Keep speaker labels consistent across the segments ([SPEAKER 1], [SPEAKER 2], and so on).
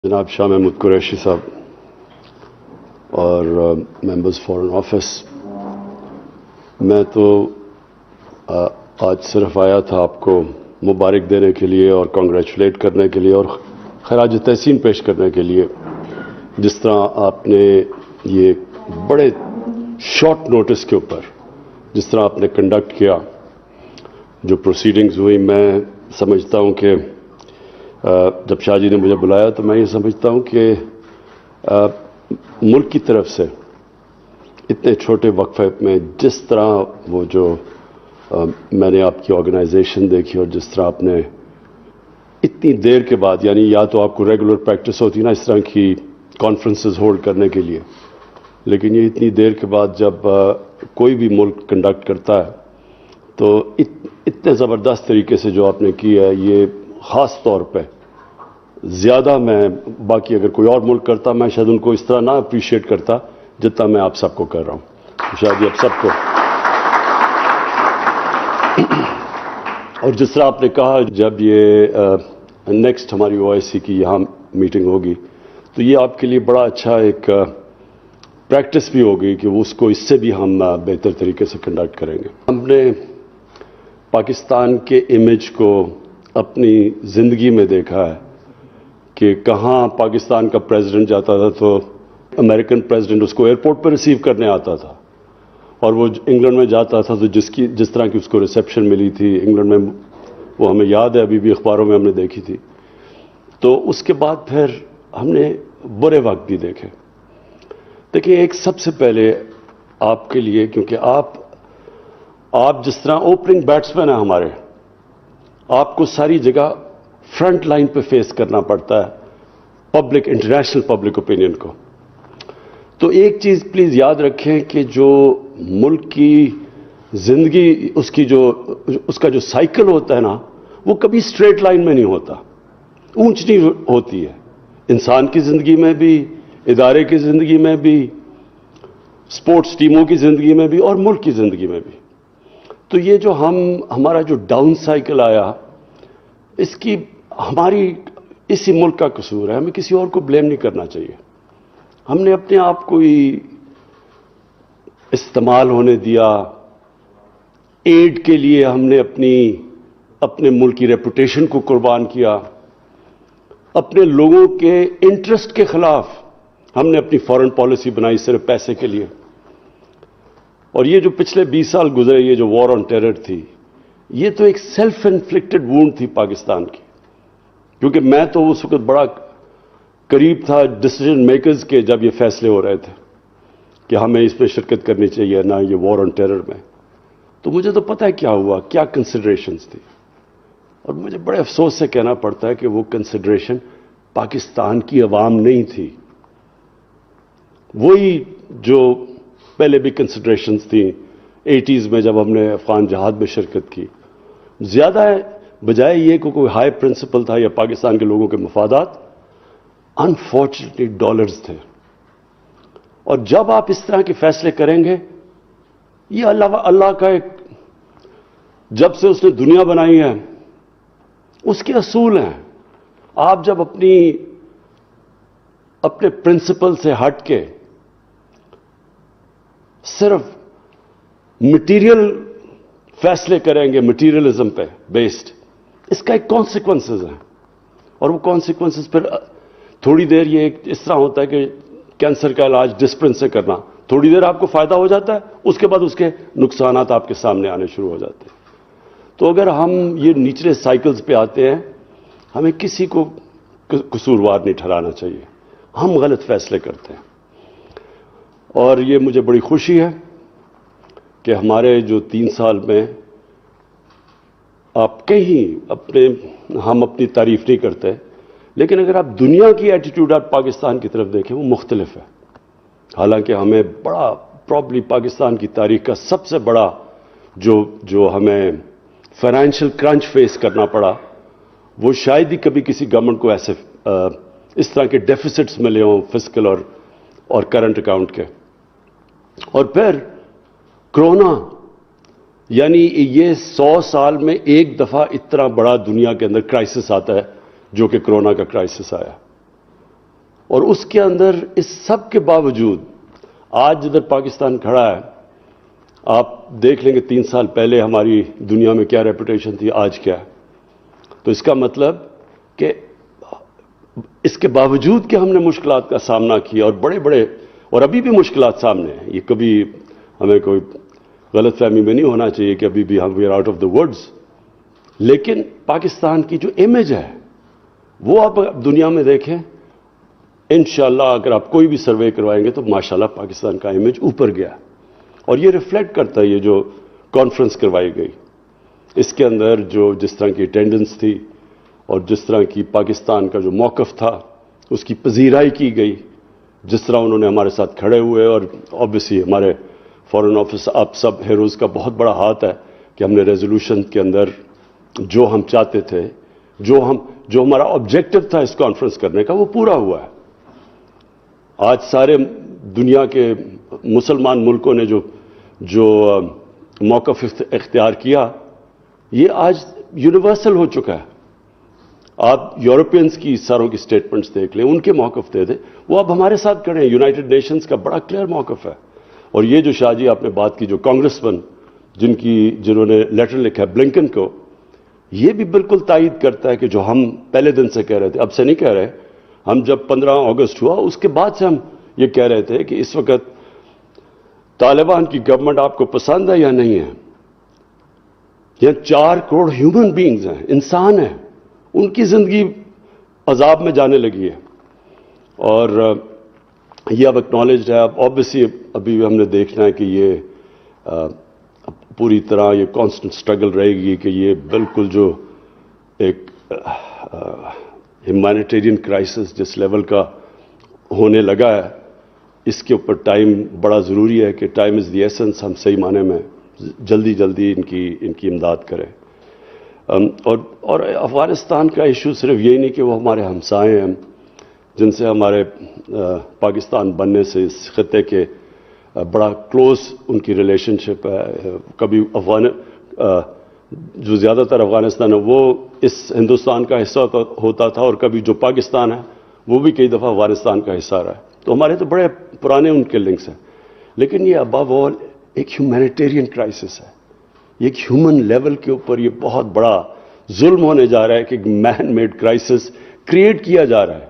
[SPEAKER 1] جناب شاہ محمود قریشی صاحب اور ممبرز فارن آفس، میں تو آج صرف آیا تھا آپ کو مبارک دینے کے لیے اور کانگریچولیٹ کرنے کے لیے اور خراج تحسین پیش کرنے کے لیے، جس طرح آپ نے یہ بڑے شارٹ نوٹس کے اوپر جس طرح آپ نے کنڈکٹ کیا جو پروسیڈنگز ہوئی، میں سمجھتا ہوں کہ جب شاہ جی نے مجھے بلایا تو میں یہ سمجھتا ہوں کہ ملک کی طرف سے اتنے چھوٹے وقفے میں جس طرح وہ جو میں نے آپ کی آرگنائزیشن دیکھی اور جس طرح آپ نے اتنی دیر کے بعد، یعنی یا تو آپ کو ریگولر پریکٹس ہوتی نا اس طرح کی کانفرنسز ہولڈ کرنے کے لیے، لیکن یہ اتنی دیر کے بعد جب کوئی بھی ملک کنڈکٹ کرتا ہے تو اتنے زبردست طریقے سے جو آپ نے کی ہے، یہ خاص طور پہ زیادہ میں باقی اگر کوئی اور ملک کرتا میں شاید ان کو اس طرح نہ اپریشیٹ کرتا جتنا میں آپ سب کو کر رہا ہوں. شاید آپ سب کو، اور جس طرح آپ نے کہا جب یہ نیکسٹ ہماری OIC کی یہاں میٹنگ ہوگی تو یہ آپ کے لیے بڑا اچھا ایک پریکٹس بھی ہوگی کہ اس کو اس سے بھی ہم بہتر طریقے سے کنڈکٹ کریں گے. ہم نے پاکستان کے امیج کو اپنی زندگی میں دیکھا ہے کہ کہاں پاکستان کا پریزیڈنٹ جاتا تھا تو امریکن پریزیڈنٹ اس کو ایئرپورٹ پہ ریسیو کرنے آتا تھا، اور وہ انگلینڈ میں جاتا تھا تو جس طرح کی اس کو ریسیپشن ملی تھی انگلینڈ میں، وہ ہمیں یاد ہے، ابھی بھی اخباروں میں ہم نے دیکھی تھی. تو اس کے بعد پھر ہم نے برے وقت بھی دیکھے. دیکھیں، ایک سب سے پہلے آپ کے لیے، کیونکہ آپ جس طرح اوپننگ بیٹسمین ہیں ہمارے، آپ کو ساری جگہ فرنٹ لائن پہ فیس کرنا پڑتا ہے پبلک، انٹرنیشنل پبلک اوپینین کو. تو ایک چیز پلیز یاد رکھیں کہ جو ملک کی زندگی، اس کا جو سائیکل ہوتا ہے نا، وہ کبھی اسٹریٹ لائن میں نہیں ہوتا، اونچ نہیں ہوتی ہے. انسان کی زندگی میں بھی، ادارے کی زندگی میں بھی، سپورٹس ٹیموں کی زندگی میں بھی، اور ملک کی زندگی میں بھی. تو یہ جو ہمارا جو ڈاؤن سائیکل آیا، اس کی ہماری اسی ملک کا قصور ہے، ہمیں کسی اور کو بلیم نہیں کرنا چاہیے. ہم نے اپنے آپ کو ہی استعمال ہونے دیا، ایڈ کے لیے ہم نے اپنے ملک کی ریپوٹیشن کو قربان کیا، اپنے لوگوں کے انٹرسٹ کے خلاف ہم نے اپنی فارن پالیسی بنائی صرف پیسے کے لیے. اور یہ جو پچھلے 20 سال گزرے، یہ جو وار آن ٹیرر تھی، یہ تو ایک سیلف انفلکٹڈ وونڈ تھی پاکستان کی، کیونکہ میں تو اس وقت بڑا قریب تھا ڈیسیجن میکرز کے جب یہ فیصلے ہو رہے تھے کہ ہمیں اس میں شرکت کرنی چاہیے نہ یہ وار آن ٹیرر میں. تو مجھے تو پتہ ہے کیا ہوا، کیا کنسیڈریشنز تھی، اور مجھے بڑے افسوس سے کہنا پڑتا ہے کہ وہ کنسیڈریشن پاکستان کی عوام نہیں تھی، وہی جو پہلے بھی کنسیڈریشنز تھیں 80s میں جب ہم نے افغان جہاد میں شرکت کی. زیادہ بجائے یہ کہ کوئی ہائی پرنسپل تھا یا پاکستان کے لوگوں کے مفادات، انفارچونیٹلی ڈالرز تھے. اور جب آپ اس طرح کے فیصلے کریں گے، یہ اللہ کا ایک، جب سے اس نے دنیا بنائی ہے اس کے اصول ہیں. آپ جب اپنے پرنسپل سے ہٹ کے صرف مٹیریل فیصلے کریں گے، مٹیریلزم پہ بیسڈ، اس کا ایک کانسیکوینسز ہیں. اور وہ کانسیکوینسز پھر تھوڑی دیر یہ اس طرح ہوتا ہے کہ کینسر کا علاج ڈسپرن سے کرنا، تھوڑی دیر آپ کو فائدہ ہو جاتا ہے، اس کے بعد اس کے نقصانات آپ کے سامنے آنے شروع ہو جاتے ہیں. تو اگر ہم یہ نیچلے سائیکلز پہ آتے ہیں، ہمیں کسی کو قصوروار نہیں ٹھہرانا چاہیے. ہم غلط فیصلے کرتے ہیں، اور یہ مجھے بڑی خوشی ہے کہ ہمارے جو 3 سال میں آپ کہیں ہم اپنی تعریف نہیں کرتے، لیکن اگر آپ دنیا کی ایٹیٹیوڈ آپ پاکستان کی طرف دیکھیں وہ مختلف ہے. حالانکہ ہمیں بڑا پرابلی پاکستان کی تاریخ کا سب سے بڑا جو ہمیں فائنینشیل کرنچ فیس کرنا پڑا، وہ شاید ہی کبھی کسی گورنمنٹ کو ایسے اس طرح کے ڈیفیسٹس ملے ہوں فسکل اور کرنٹ اکاؤنٹ کے. اور پھر کرونا، یعنی یہ 100 سال میں ایک دفعہ اتنا بڑا دنیا کے اندر کرائسس آتا ہے جو کہ کرونا کا کرائسس آیا. اور اس کے اندر اس سب کے باوجود آج جدھر پاکستان کھڑا ہے، آپ دیکھ لیں گے 3 سال پہلے ہماری دنیا میں کیا ریپوٹیشن تھی، آج کیا ہے. تو اس کا مطلب کہ اس کے باوجود کہ ہم نے مشکلات کا سامنا کیا اور بڑے بڑے، اور ابھی بھی مشکلات سامنے ہیں، یہ کبھی ہمیں کوئی غلط فہمی میں نہیں ہونا چاہیے کہ ابھی بھی ہم we are out of the woods, لیکن پاکستان کی جو امیج ہے وہ آپ دنیا میں دیکھیں، انشاءاللہ اگر آپ کوئی بھی سروے کروائیں گے تو ماشاءاللہ پاکستان کا امیج اوپر گیا. اور یہ ریفلیکٹ کرتا ہے یہ جو کانفرنس کروائی گئی، اس کے اندر جو جس طرح کی اٹینڈنس تھی اور جس طرح کی پاکستان کا جو موقف تھا اس کی پذیرائی کی گئی، جس طرح انہوں نے ہمارے ساتھ کھڑے ہوئے. اور آبویسلی ہمارے فارن آفس آپ سب ہیروز کا بہت بڑا ہاتھ ہے کہ ہم نے ریزولوشن کے اندر جو ہم چاہتے تھے، جو ہمارا آبجیکٹو تھا اس کانفرنس کرنے کا، وہ پورا ہوا ہے. آج سارے دنیا کے مسلمان ملکوں نے جو موقف اختیار کیا، یہ آج یونیورسل ہو چکا ہے. آپ یورپینز کی ساروں کی سٹیٹمنٹس دیکھ لیں، ان کے موقف دے دیں، وہ اب ہمارے ساتھ کھڑے ہیں. یونائٹڈ نیشنز کا بڑا کلیئر موقف ہے. اور یہ جو شاہ جی آپ نے بات کی، جو کانگریس مین جنہوں نے لیٹر لکھا ہے بلنکن کو، یہ بھی بالکل تائید کرتا ہے کہ جو ہم پہلے دن سے کہہ رہے تھے، اب سے نہیں کہہ رہے، ہم جب 15 اگست ہوا اس کے بعد سے ہم یہ کہہ رہے تھے کہ اس وقت طالبان کی گورنمنٹ آپ کو پسند ہے یا نہیں ہے. یہ 4 کروڑ ہیومن بینگز ہیں، انسان ہیں، ان کی زندگی عذاب میں جانے لگی ہے. اور یہ اب اکنالجڈ ہے. اب آبویسلی ابھی ہم نے دیکھنا ہے کہ یہ پوری طرح یہ کانسٹنٹ سٹرگل رہے گی کہ یہ بالکل جو ایک ہیومینیٹیرین کرائسس جس لیول کا ہونے لگا ہے، اس کے اوپر ٹائم بڑا ضروری ہے کہ ٹائم از دی ایسنس. ہم صحیح معنی میں جلدی ان کی امداد کریں. اور افغانستان کا ایشو صرف یہی نہیں کہ وہ ہمارے ہمسائے ہیں جن سے ہمارے پاکستان بننے سے اس خطے کے بڑا کلوز ان کی ریلیشن شپ ہے. کبھی جو زیادہ تر افغانستان ہے وہ اس ہندوستان کا حصہ ہوتا تھا، اور کبھی جو پاکستان ہے وہ بھی کئی دفعہ افغانستان کا حصہ رہا ہے. تو ہمارے تو بڑے پرانے ان کے لنکس ہیں. لیکن یہ ابو آل ایک ہیومینیٹیرین کرائسس ہے. یہ ایک ہیومن لیول کے اوپر یہ بہت بڑا ظلم ہونے جا رہا ہے کہ مین میڈ کرائسس کریٹ کیا جا رہا ہے،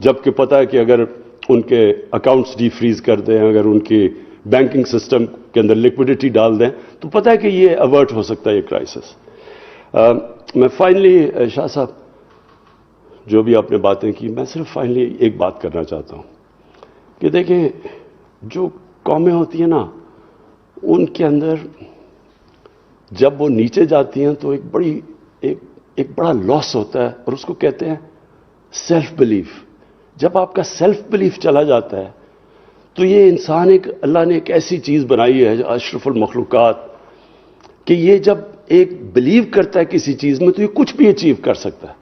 [SPEAKER 1] جبکہ پتہ ہے کہ اگر ان کے اکاؤنٹس ڈی فریز کر دیں، اگر ان کی بینکنگ سسٹم کے اندر لیکوڈیٹی ڈال دیں، تو پتہ ہے کہ یہ اوارٹ ہو سکتا ہے یہ کرائسس. میں فائنلی شاہ صاحب جو بھی آپ نے باتیں کی، میں صرف فائنلی ایک بات کرنا چاہتا ہوں کہ دیکھیں جو قومیں ہوتی ہیں نا، ان کے اندر جب وہ نیچے جاتی ہیں تو ایک بڑا لاس ہوتا ہے، اور اس کو کہتے ہیں سیلف بلیف. جب آپ کا سیلف بلیف چلا جاتا ہے تو یہ انسان اللہ نے ایک ایسی چیز بنائی ہے اشرف المخلوقات کہ یہ جب ایک بلیو کرتا ہے کسی چیز میں تو یہ کچھ بھی اچیو کر سکتا ہے.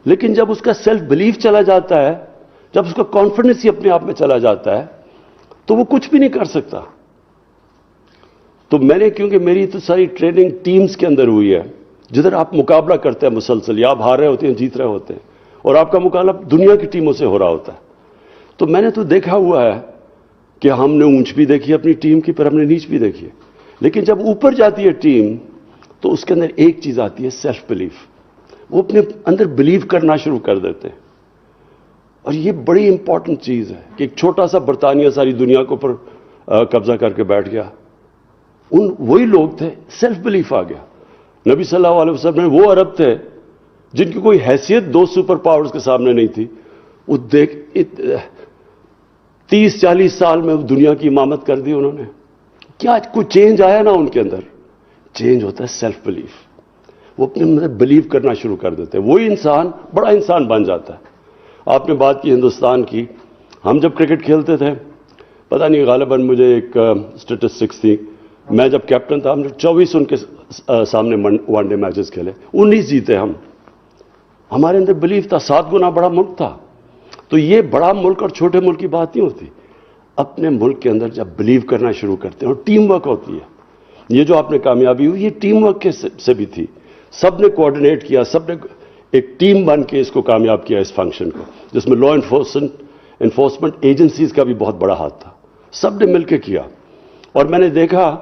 [SPEAKER 1] لیکن جب اس کا سیلف بلیف چلا جاتا ہے، جب اس کا کانفیڈنس ہی اپنے آپ میں چلا جاتا ہے، تو وہ کچھ بھی نہیں کر سکتا. تو میں نے، کیونکہ میری تو ساری ٹریننگ ٹیمز کے اندر ہوئی ہے، جدھر آپ مقابلہ کرتے ہیں مسلسل، یا آپ ہار رہے ہوتے ہیں جیت رہے ہوتے ہیں، اور آپ کا مقابلہ دنیا کی ٹیموں سے ہو رہا ہوتا ہے. تو میں نے تو دیکھا ہوا ہے کہ ہم نے اونچ بھی دیکھی اپنی ٹیم کی، پر ہم نے نیچ بھی دیکھی ہے. لیکن جب اوپر جاتی ہے ٹیم تو اس کے اندر ایک چیز آتی ہے، سیلف بلیف. وہ اپنے اندر بلیو کرنا شروع کر دیتے ہیں. اور یہ بڑی امپورٹنٹ چیز ہے کہ ایک چھوٹا سا برطانیہ ساری دنیا کے اوپر قبضہ کر کے بیٹھ گیا. وہی لوگ تھے، سیلف بلیف آ گیا. نبی صلی اللہ علیہ وسلم میں وہ عرب تھے جن کی کوئی حیثیت 2 سپر پاورز کے سامنے نہیں تھی. وہ 30-40 سال میں دنیا کی امامت کر دی انہوں نے. کیا کوئی چینج آیا نا ان کے اندر؟ چینج ہوتا ہے سیلف بلیف. وہ اپنے اندر بلیو کرنا شروع کر دیتے ہیں، وہی انسان بڑا انسان بن جاتا ہے. آپ نے بات کی ہندوستان کی. ہم جب کرکٹ کھیلتے تھے، پتہ نہیں غالباً مجھے ایک اسٹیٹسٹکس تھی، میں جب کیپٹن تھا ہم نے 24 ان کے سامنے ون ڈے میچز کھیلے، 19 جیتے ہم. ہمارے اندر بلیف تھا. 7 گنا بڑا ملک تھا. تو یہ بڑا ملک اور چھوٹے ملک کی بات نہیں ہوتی. اپنے ملک کے اندر جب بلیو کرنا شروع کرتے ہیں، اور ٹیم ورک ہوتی ہے. یہ جو آپ نے کامیابی ہوئی، یہ ٹیم ورک سے بھی تھی. سب نے کوآرڈینیٹ کیا، سب نے ایک ٹیم بن کے اس کو کامیاب کیا، اس فنکشن کو، جس میں لا انفورسمنٹ ایجنسیز کا بھی بہت بڑا ہاتھ تھا. سب نے مل کے کیا اور میں نے دیکھا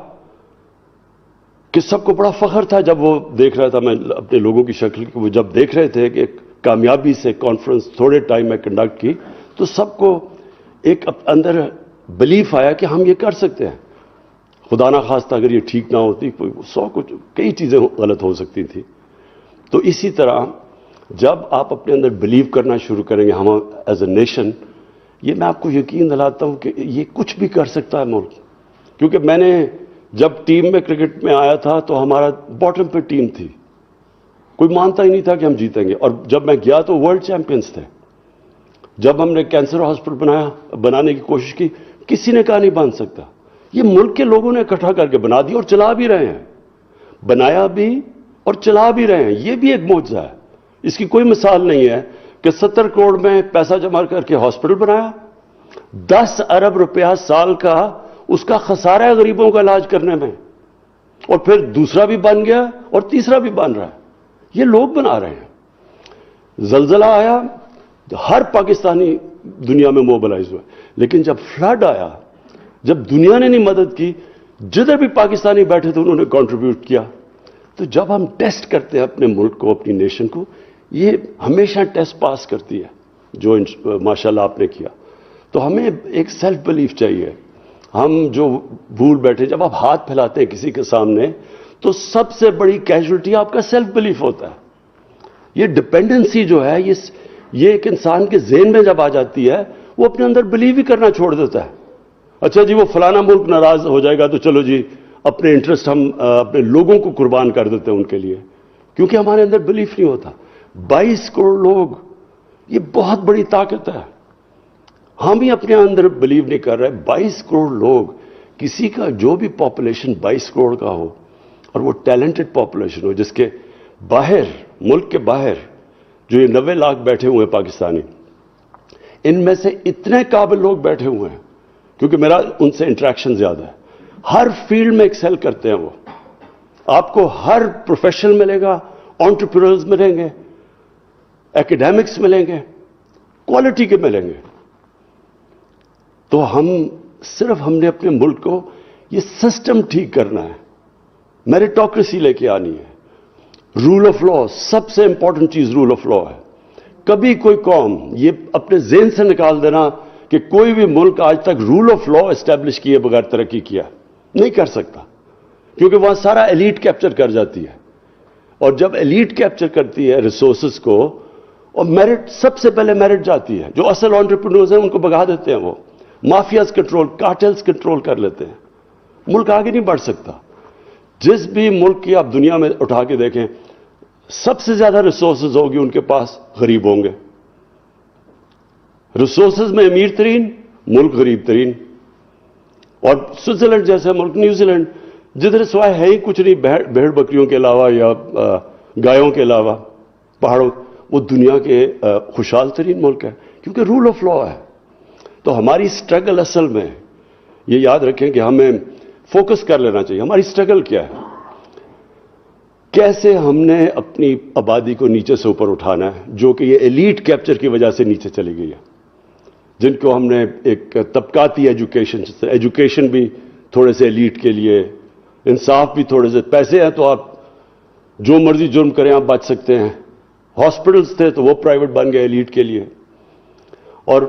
[SPEAKER 1] کہ سب کو بڑا فخر تھا جب وہ دیکھ رہا تھا. میں اپنے لوگوں کی شکل وہ جب دیکھ رہے تھے کہ کامیابی سے کانفرنس تھوڑے ٹائم میں کنڈکٹ کی تو سب کو ایک اندر بلیف آیا کہ ہم یہ کر سکتے ہیں. خدا نہ خواستہ اگر یہ ٹھیک نہ ہوتی کئی چیزیں غلط ہو سکتی تھیں. تو اسی طرح جب آپ اپنے اندر بلیو کرنا شروع کریں گے ہم ایز اے نیشن, یہ میں آپ کو یقین دلاتا ہوں کہ یہ کچھ بھی کر سکتا ہے ملک. کیونکہ میں نے جب ٹیم میں کرکٹ میں آیا تھا تو ہمارا باٹم پہ ٹیم تھی, کوئی مانتا ہی نہیں تھا کہ ہم جیتیں گے. اور جب میں گیا تو ورلڈ چیمپئنز تھے. جب ہم نے کینسر ہاسپٹل بنانے کی کوشش کی, کسی نے کہا نہیں بن سکتا. یہ ملک کے لوگوں نے اکٹھا کر کے بنا دیا اور چلا بھی رہے ہیں, بنایا بھی اور چلا بھی رہے ہیں. یہ بھی ایک معجزہ ہے. اس کی کوئی مثال نہیں ہے کہ 70 کروڑ میں پیسہ جمع کر کے ہاسپٹل بنایا, 10 ارب روپیہ سال کا اس کا خسارہ ہے غریبوں کا علاج کرنے میں, اور پھر دوسرا بھی بن گیا اور تیسرا بھی بن رہا ہے. یہ لوگ بنا رہے ہیں. زلزلہ آیا, ہر پاکستانی دنیا میں موبلائز ہوا, لیکن جب فلڈ آیا, جب دنیا نے نہیں مدد کی, جدھر بھی پاکستانی بیٹھے تھے انہوں نے کنٹریبیوٹ کیا. تو جب ہم ٹیسٹ کرتے ہیں اپنے ملک کو, اپنی نیشن کو, یہ ہمیشہ ٹیسٹ پاس کرتی ہے, جو ماشاءاللہ آپ نے کیا. تو ہمیں ایک سیلف بلیف چاہیے. ہم جو بھول بیٹھے, جب آپ ہاتھ پھیلاتے ہیں کسی کے سامنے تو سب سے بڑی کیجولٹی آپ کا سیلف بلیف ہوتا ہے. یہ ڈپینڈنسی جو ہے یہ ایک انسان کے ذہن میں جب آ جاتی ہے وہ اپنے اندر بلیو ہی کرنا چھوڑ دیتا ہے. اچھا جی وہ فلانا ملک ناراض ہو جائے گا تو چلو جی اپنے انٹرسٹ ہم اپنے لوگوں کو قربان کر دیتے ہیں ان کے لیے, کیونکہ ہمارے اندر بلیف نہیں ہوتا. 22 کروڑ لوگ, یہ بہت بڑی طاقت ہے. ہم ہی اپنے اندر بلیو نہیں کر رہے. 22 کروڑ لوگ, کسی کا جو بھی پاپولیشن 22 کروڑ کا ہو اور وہ ٹیلنٹڈ پاپولیشن ہو, جس کے باہر, ملک کے باہر جو یہ 90 لاکھ بیٹھے ہوئے ہیں پاکستانی, ان میں سے اتنے قابل لوگ بیٹھے ہوئے ہیں, کیونکہ میرا ان سے انٹریکشن زیادہ ہے, ہر فیلڈ میں ایکسل کرتے ہیں وہ. آپ کو ہر پروفیشن ملے گا, انٹرپرینورز ملیں گے, ایکیڈیمکس ملیں گے, کوالٹی کے ملیں گے. تو ہم نے اپنے ملک کو یہ سسٹم ٹھیک کرنا ہے, میریٹوکریسی لے کے آنی ہے, رول آف لا. سب سے امپورٹنٹ چیز رول آف لا ہے. کبھی کوئی قوم یہ اپنے ذہن سے نکال دینا کہ کوئی بھی ملک آج تک رول آف لا اسٹیبلش کیے بغیر ترقی کیا, نہیں کر سکتا, کیونکہ وہاں سارا ایلیٹ کیپچر کر جاتی ہے. اور جب ایلیٹ کیپچر کرتی ہے ریسورسز کو, اور میرٹ, سب سے پہلے میرٹ جاتی ہے. جو اصل انٹرپرینورز ہیں ان کو بگا دیتے ہیں, وہ مافیاز کنٹرول, کارٹلز کنٹرول کر لیتے ہیں. ملک آگے نہیں بڑھ سکتا. جس بھی ملک کی آپ دنیا میں اٹھا کے دیکھیں, سب سے زیادہ ریسورسز ہوگی ان کے پاس, غریب ہوں گے. ریسورسز میں امیر ترین ملک, غریب ترین. اور سوئٹزرلینڈ جیسے ملک, نیوزی لینڈ, جدھر سوائے ہے ہی کچھ نہیں بھیڑ بکریوں کے علاوہ یا گایوں کے علاوہ, پہاڑوں, وہ دنیا کے خوشحال ترین ملک ہے, کیونکہ رول آف لا ہے. تو ہماری سٹرگل اصل میں, یہ یاد رکھیں کہ ہمیں فوکس کر لینا چاہیے ہماری سٹرگل کیا ہے. کیسے ہم نے اپنی آبادی کو نیچے سے اوپر اٹھانا ہے, جو کہ یہ ایلیٹ کیپچر کی وجہ سے نیچے چلی گئی ہے, جن کو ہم نے ایک طبقاتی ایجوکیشن بھی تھوڑے سے ایلیٹ کے لیے, انصاف بھی تھوڑے سے, پیسے ہیں تو آپ جو مرضی جرم کریں آپ بچ سکتے ہیں. ہاسپٹلز تھے تو وہ پرائیویٹ بن گئے ایلیٹ کے لیے, اور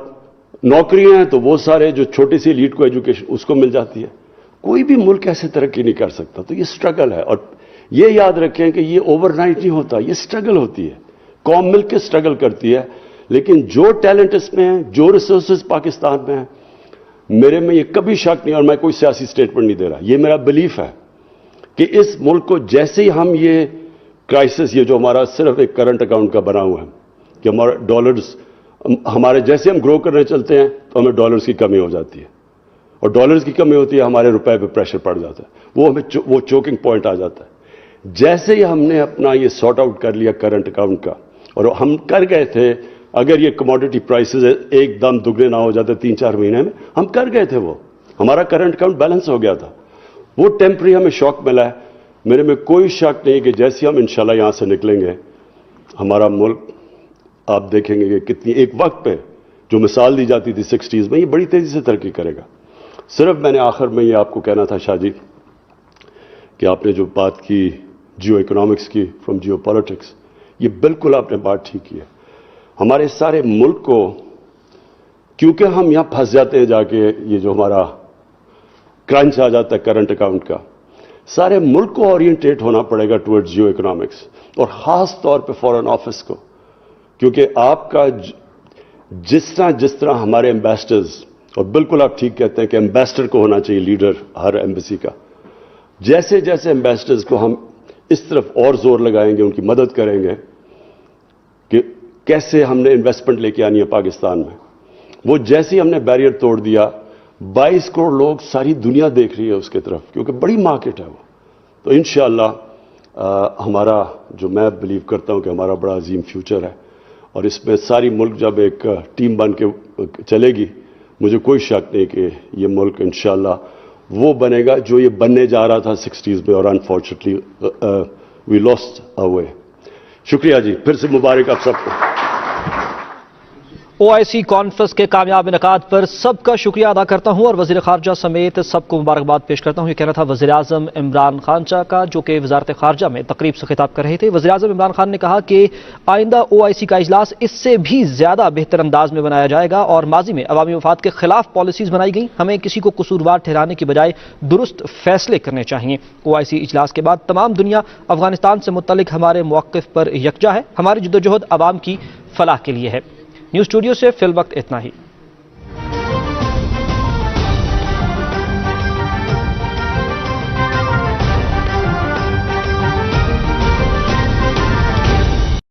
[SPEAKER 1] نوکریاں ہیں تو وہ سارے جو چھوٹی سی ایلیٹ کو ایجوکیشن اس کو مل جاتی ہے. کوئی بھی ملک ایسے ترقی نہیں کر سکتا. تو یہ سٹرگل ہے, اور یہ یاد رکھیں کہ یہ اوور نائٹ نہیں ہوتا, یہ سٹرگل ہوتی ہے. قوم مل کے سٹرگل کرتی ہے, لیکن جو ٹیلنٹ اس میں ہیں, جو ریسورسز پاکستان میں ہیں, میرے میں یہ کبھی شک نہیں, اور میں کوئی سیاسی سٹیٹمنٹ نہیں دے رہا, یہ میرا بلیف ہے کہ اس ملک کو جیسے ہی ہم یہ کرائسس, یہ جو ہمارا صرف ایک کرنٹ اکاؤنٹ کا بنا ہوا ہے کہ ہمارا ڈالرز, ہمارے جیسے ہم گرو کرنے چلتے ہیں تو ہمیں ڈالرز کی کمی ہو جاتی ہے, اور ڈالرز کی کمی ہوتی ہے ہمارے روپے پہ پریشر پڑ جاتا ہے, وہ ہمیں وہ چوکنگ پوائنٹ آ جاتا ہے. جیسے ہی ہم نے اپنا یہ سارٹ آؤٹ کر لیا کرنٹ اکاؤنٹ کا, اور ہم کر گئے تھے, اگر یہ کموڈٹی پرائسز ایک دم دگنے نہ ہو جاتے 3-4 مہینے میں, ہم کر گئے تھے, وہ ہمارا کرنٹ اکاؤنٹ بیلنس ہو گیا تھا. وہ ٹیمپری ہمیں شوق ملا ہے. میرے میں کوئی شک نہیں کہ جیسے ہم انشاءاللہ یہاں سے نکلیں گے, ہمارا ملک آپ دیکھیں گے کہ کتنی ایک وقت پہ جو مثال دی جاتی تھی 60s میں، یہ بڑی تیزی سے ترقی کرے گا۔ صرف میں نے آخر میں یہ آپ کو کہنا تھا شاہ جی کہ آپ نے جو بات کی جیو اکنامکس کی فرام جیو پالیٹکس، یہ بالکل آپ نے بات ٹھیک کی ہے۔ ہمارے سارے ملک کو، کیونکہ ہم یہاں پھنس جاتے ہیں جا کے، یہ جو ہمارا کرنچ آ جاتا ہے کرنٹ اکاؤنٹ کا، سارے ملک کو اورینٹیٹ ہونا پڑے گا ٹورڈ جیو اکنامکس، اور خاص طور پہ فارن آفس کو، کیونکہ آپ کا جس طرح ہمارے ایمبیسڈرز، اور بالکل آپ ٹھیک کہتے ہیں کہ ایمبیسڈر کو ہونا چاہیے لیڈر ہر ایمبیسی کا، جیسے جیسے ایمبیسڈرز کو ہم اس طرف اور زور لگائیں گے، ان کی مدد کریں گے کہ کیسے ہم نے انویسٹمنٹ لے کے آنی ہے پاکستان میں، وہ جیسے ہی ہم نے بیریئر توڑ دیا، 22 کروڑ لوگ ساری دنیا دیکھ رہی ہے اس کی طرف، کیونکہ بڑی مارکیٹ ہے وہ۔ تو انشاءاللہ ہمارا جو میں بلیو کرتا ہوں کہ ہمارا بڑا عظیم فیوچر ہے، اور اس میں ساری ملک جب ایک ٹیم بن کے چلے گی، مجھے کوئی شک نہیں کہ یہ ملک انشاءاللہ وہ بنے گا جو یہ بننے جا رہا تھا 60s میں، اور انفارچونیٹلی وی لاسٹ آور وے۔ شکریہ جی، پھر سے مبارک آپ سب کو۔
[SPEAKER 2] OIC کانفرنس کے کامیاب انعقاد پر سب کا شکریہ ادا کرتا ہوں اور وزیر خارجہ سمیت سب کو مبارکباد پیش کرتا ہوں۔ یہ کہنا تھا وزیر اعظم عمران خان کا، جو کہ وزارت خارجہ میں تقریب سے خطاب کر رہے تھے۔ وزیر اعظم عمران خان نے کہا کہ آئندہ OIC کا اجلاس اس سے بھی زیادہ بہتر انداز میں بنایا جائے گا، اور ماضی میں عوامی مفاد کے خلاف پالیسیز بنائی گئیں، ہمیں کسی کو قصوروار ٹھہرانے کی بجائے درست فیصلے کرنے چاہیے۔ OIC اجلاس کے بعد تمام دنیا افغانستان سے متعلق ہمارے موقف پر یکجا ہے، ہماری جدوجہد عوام کی فلاح کے لیے ہے۔ نیوز اسٹوڈیو سے فی الوقت اتنا ہی۔